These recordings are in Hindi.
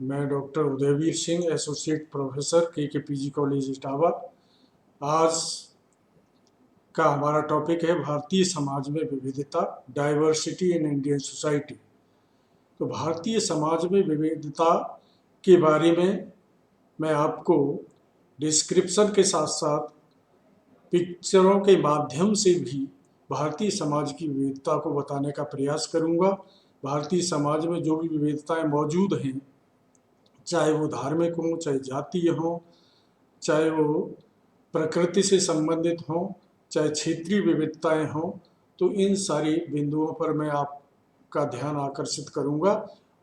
मैं doctor Udayveer Singh, associate professor के पीजी कॉलेज इटावा। आज का हमारा टॉपिक है भारतीय समाज में विविधता, डाइवर्सिटी इन इंडियन सोसाइटी। तो भारतीय समाज में विविधता के बारे में मैं आपको डिस्क्रिप्शन के साथ साथ पिक्चरों के माध्यम से भी भारतीय समाज की विविधता को बताने का प्रयास करूंगा। भारतीय समाज में जो भी विविधताएं मौजूद हैं, चाहे वो धार्मिक हों, चाहे जातीय हों, चाहे वो प्रकृति से संबंधित हों, चाहे क्षेत्रीय विविधताएं हों, तो इन सारी बिंदुओं पर मैं आपका ध्यान आकर्षित करूंगा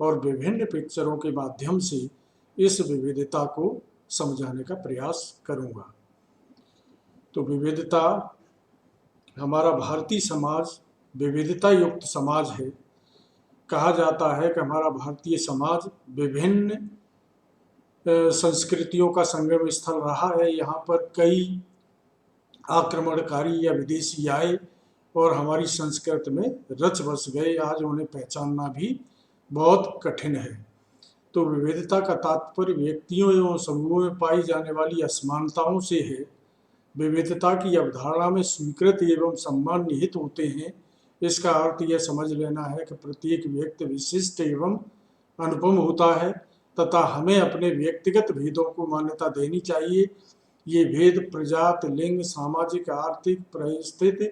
और विभिन्न पिक्चरों के माध्यम से इस विविधता को समझाने का प्रयास करूंगा। तो विविधता, हमारा भारतीय समाज विविधता युक्त समाज है। कहा जाता है कि हमारा भारतीय समाज विभिन्न संस्कृतियों का संगम स्थल रहा है। यहाँ पर कई आक्रमणकारी या विदेशी आए और हमारी संस्कृति में रच बस गए। आज उन्हें पहचानना भी बहुत कठिन है। तो विविधता का तात्पर्य व्यक्तियों एवं समूहों में पाई जाने वाली असमानताओं से है। विविधता की अवधारणा में स्वीकृत एवं सम्मान निहित होते हैं। इसका अर्थ यह समझ लेना है कि प्रत्येक व्यक्ति विशिष्ट एवं अनुपम होता है तथा हमें अपने व्यक्तिगत भेदों को मान्यता देनी चाहिए। ये भेद प्रजात, लिंग, सामाजिक, आर्थिक परिस्थिति,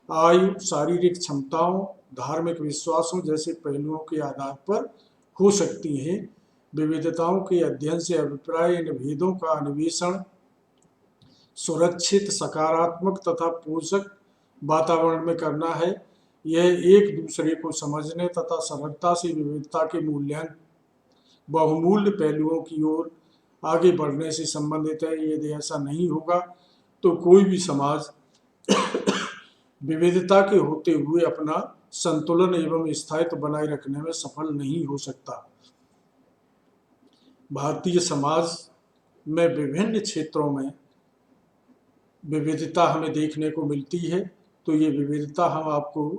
आयु, शारीरिक क्षमताओं, धार्मिक विश्वासों जैसे पहलुओं के आधार पर हो सकती हैं। विविधताओं के अध्ययन से अभिप्राय इन भेदों का अन्वेषण सुरक्षित, सकारात्मक तथा पोषक वातावरण में करना है। यह एक दूसरे को समझने तथा सरलता से विविधता के मूल्यांकन बहुमूल्य पहलुओं की ओर आगे बढ़ने से संबंधित है। यदि ऐसा नहीं होगा तो कोई भी समाज विविधता के होते हुए अपना संतुलन एवं स्थायित्व बनाए रखने में सफल नहीं हो सकता। भारतीय समाज में विभिन्न क्षेत्रों में विविधता हमें देखने को मिलती है। तो ये विविधता हम आपको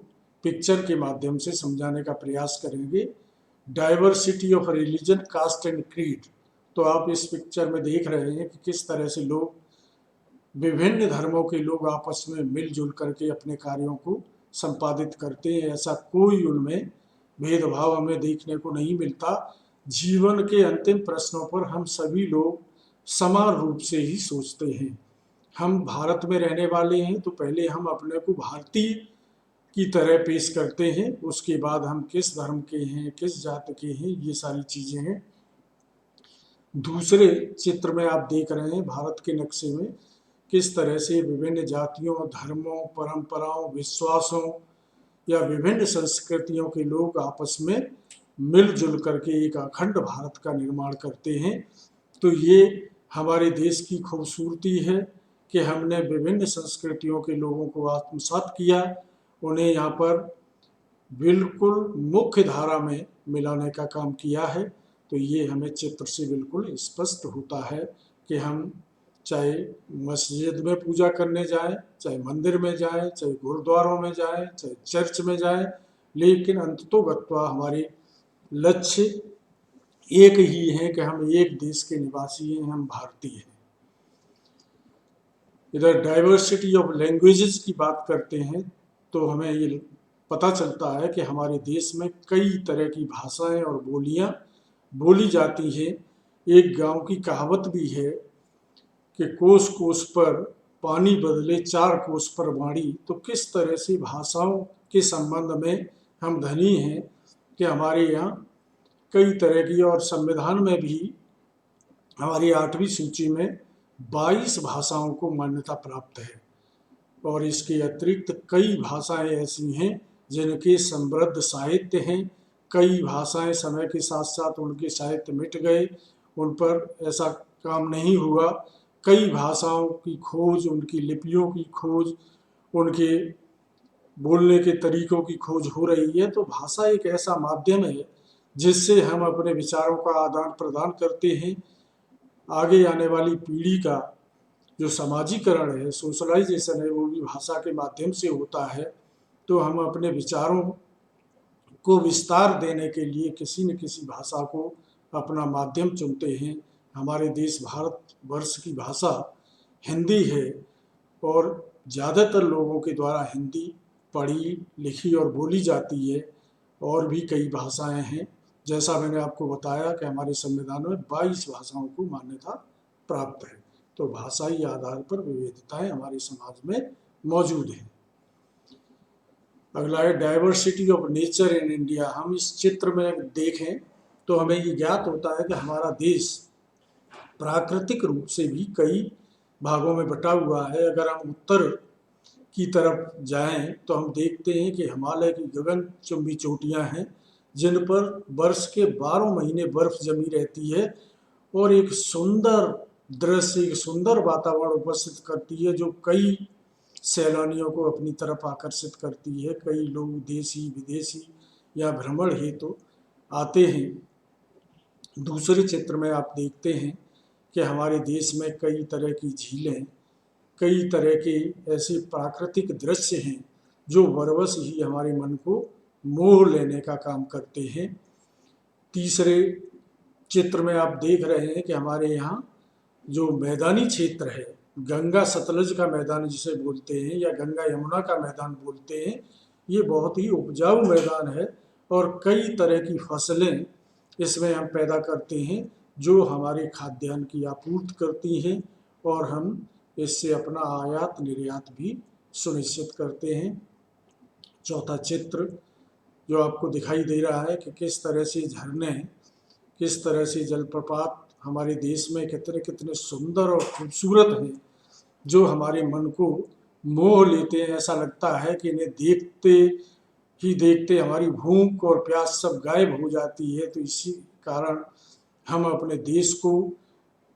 पिक्चर के माध्यम से समझाने का प्रयास करेंगे। Diversity of religion, caste and creed. तो आप इस पिक्चर में देख रहे हैं कि किस तरह से लोग, विभिन्न धर्मों के लोग आपस में मिलजुल करके अपने कार्यों को संपादित करते हैं। ऐसा कोई उनमें भेदभाव हमें देखने को नहीं मिलता। जीवन के अंतिम प्रश्नों पर हम सभी लोग समान रूप से ही सोचते हैं। हम भारत में रहने वाले हैं तो पहले हम अपने को भारतीय की तरह पेश करते हैं, उसके बाद हम किस धर्म के हैं, किस जाति के हैं, ये सारी चीज़ें हैं। दूसरे चित्र में आप देख रहे हैं भारत के नक्शे में किस तरह से विभिन्न जातियों, धर्मों, परंपराओं, विश्वासों या विभिन्न संस्कृतियों के लोग आपस में मिलजुल करके एक अखंड भारत का निर्माण करते हैं। तो ये हमारे देश की खूबसूरती है कि हमने विभिन्न संस्कृतियों के लोगों को आत्मसात किया, उन्हें यहाँ पर बिल्कुल मुख्य धारा में मिलाने का काम किया है। तो ये हमें चित्र से बिल्कुल स्पष्ट होता है कि हम चाहे मस्जिद में पूजा करने जाएं, चाहे मंदिर में जाएं, चाहे गुरुद्वारों में जाएं, चाहे चर्च में जाएं, लेकिन अंततोगत्वा हमारे लक्ष्य एक ही है कि हम एक देश के निवासी हैं, हम भारतीय हैं। इधर डाइवर्सिटी ऑफ लैंग्वेजेस की बात करते हैं तो हमें ये पता चलता है कि हमारे देश में कई तरह की भाषाएं और बोलियां बोली जाती हैं। एक गांव की कहावत भी है कि कोस कोस पर पानी बदले 4 कोस पर वाणी। तो किस तरह से भाषाओं के संबंध में हम धनी हैं कि हमारे यहाँ कई तरह की, और संविधान में भी हमारी 8वीं सूची में 22 भाषाओं को मान्यता प्राप्त है। और इसके अतिरिक्त कई भाषाएं ऐसी हैं जिनके समृद्ध साहित्य हैं। कई भाषाएं समय के साथ साथ उनके साहित्य मिट गए, उन पर ऐसा काम नहीं हुआ। कई भाषाओं की खोज, उनकी लिपियों की खोज, उनके बोलने के तरीकों की खोज हो रही है। तो भाषा एक ऐसा माध्यम है जिससे हम अपने विचारों का आदान प्रदान करते हैं। आगे आने वाली पीढ़ी का जो समाजीकरण है, सोशलाइजेशन है, वो भी भाषा के माध्यम से होता है। तो हम अपने विचारों को विस्तार देने के लिए किसी न किसी भाषा को अपना माध्यम चुनते हैं। हमारे देश भारतवर्ष की भाषा हिंदी है और ज़्यादातर लोगों के द्वारा हिंदी पढ़ी लिखी और बोली जाती है। और भी कई भाषाएं हैं, जैसा मैंने आपको बताया कि हमारे संविधान में 22 भाषाओं को मान्यता प्राप्त है। तो भाषाई आधार पर विविधताएं हमारे समाज में मौजूद हैं। अगला है diversity of nature in India. हम इस चित्र में देखें तो हमें ये ज्ञात होता है कि हमारा देश प्राकृतिक रूप से भी कई भागों में बटा हुआ है। अगर हम उत्तर की तरफ जाएं तो हम देखते हैं कि हिमालय की गगनचुंबी चोटियां हैं, जिन पर वर्ष के 12 महीने बर्फ जमी रहती है और एक सुंदर दृश्य, एक सुंदर वातावरण उपस्थित करती है, जो कई सैलानियों को अपनी तरफ आकर्षित करती है। कई लोग देशी विदेशी या भ्रमण हेतु आते हैं। दूसरे चित्र में आप देखते हैं कि हमारे देश में कई तरह की झीलें, कई तरह के ऐसे प्राकृतिक दृश्य हैं जो बरबस ही हमारे मन को मोह लेने का काम करते हैं। तीसरे चित्र में आप देख रहे हैं कि हमारे यहाँ जो मैदानी क्षेत्र है, गंगा सतलज का मैदान जिसे बोलते हैं या गंगा यमुना का मैदान बोलते हैं, ये बहुत ही उपजाऊ मैदान है और कई तरह की फसलें इसमें हम पैदा करते हैं जो हमारे खाद्यान्न की आपूर्ति करती हैं और हम इससे अपना आयात निर्यात भी सुनिश्चित करते हैं। चौथा चित्र जो आपको दिखाई दे रहा है कि किस तरह से झरने, किस तरह से जलप्रपात हमारे देश में कितने कितने सुंदर और खूबसूरत हैं, जो हमारे मन को मोह लेते हैं। ऐसा लगता है कि इन्हें देखते ही देखते हमारी भूख और प्यास सब गायब हो जाती है। तो इसी कारण हम अपने देश को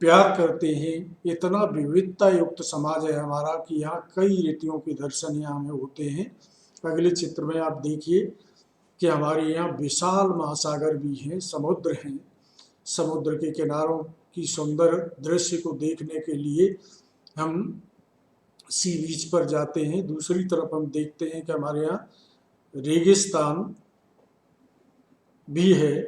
प्यार करते हैं। इतना विविधता युक्त समाज है हमारा कि यहाँ कई रीतियों के दर्शन यहाँ हमें होते हैं। अगले चित्र में आप देखिए कि हमारे यहाँ विशाल महासागर भी हैं, समुद्र हैं। समुद्र के किनारों की सुंदर दृश्य को देखने के लिए हम सी बीच पर जाते हैं। दूसरी तरफ हम देखते हैं कि हमारे यहाँ रेगिस्तान भी है,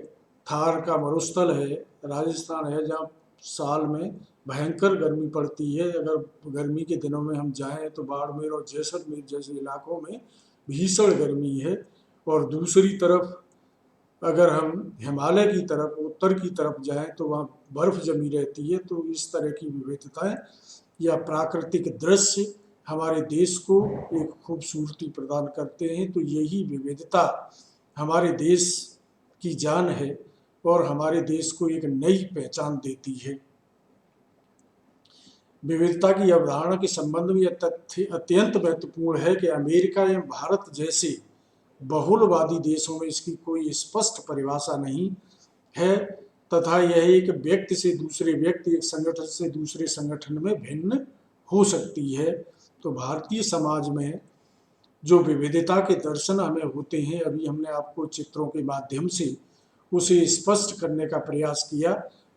थार का मरुस्थल है, राजस्थान है, जहाँ साल में भयंकर गर्मी पड़ती है। अगर गर्मी के दिनों में हम जाएं तो बाड़मेर और जैसलमेर जैसे इलाकों में भीषण गर्मी है। और दूसरी तरफ अगर हम हिमालय की तरफ, उत्तर की तरफ जाएं तो वहाँ बर्फ जमी रहती है। तो इस तरह की विविधताएं या प्राकृतिक दृश्य हमारे देश को एक खूबसूरती प्रदान करते हैं। तो यही विविधता हमारे देश की जान है और हमारे देश को एक नई पहचान देती है। विविधता की अवधारणा के संबंध में यह तथ्य अत्यंत महत्वपूर्ण है कि अमेरिका एवं भारत जैसे बहुलवादी देशों में इसकी कोई स्पष्ट परिभाषा नहीं है तथा यह एक व्यक्ति से दूसरे व्यक्ति, एक संगठन से दूसरे संगठन में भिन्न हो सकती है। तो भारतीय समाज में जो विविधता के दर्शन हमें होते हैं, अभी हमने आपको चित्रों के माध्यम से उसे स्पष्ट करने का प्रयास किया।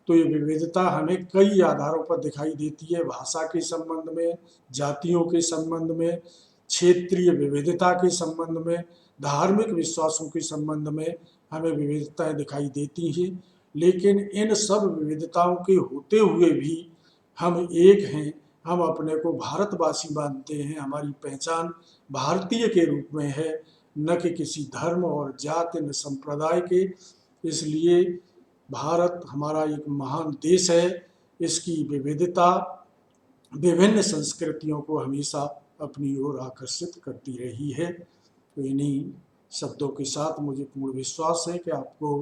तो ये विविधता हमें कई आधारों पर दिखाई देती है, भाषा के संबंध में, जातियों के संबंध में, क्षेत्रीय विविधता के संबंध में, धार्मिक विश्वासों के संबंध में हमें विविधताएं दिखाई देती हैं। लेकिन इन सब विविधताओं के होते हुए भी हम एक हैं, हम अपने को भारतवासी मानते हैं। हमारी पहचान भारतीय के रूप में है, न कि किसी धर्म और जाति न संप्रदाय के। इसलिए भारत हमारा एक महान देश है। इसकी विविधता विभिन्न संस्कृतियों को हमेशा अपनी ओर आकर्षित करती रही है। तो इन्हीं शब्दों के साथ मुझे पूर्ण विश्वास है कि आपको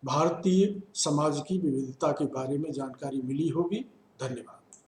भारतीय समाज की विविधता के बारे में जानकारी मिली होगी। धन्यवाद।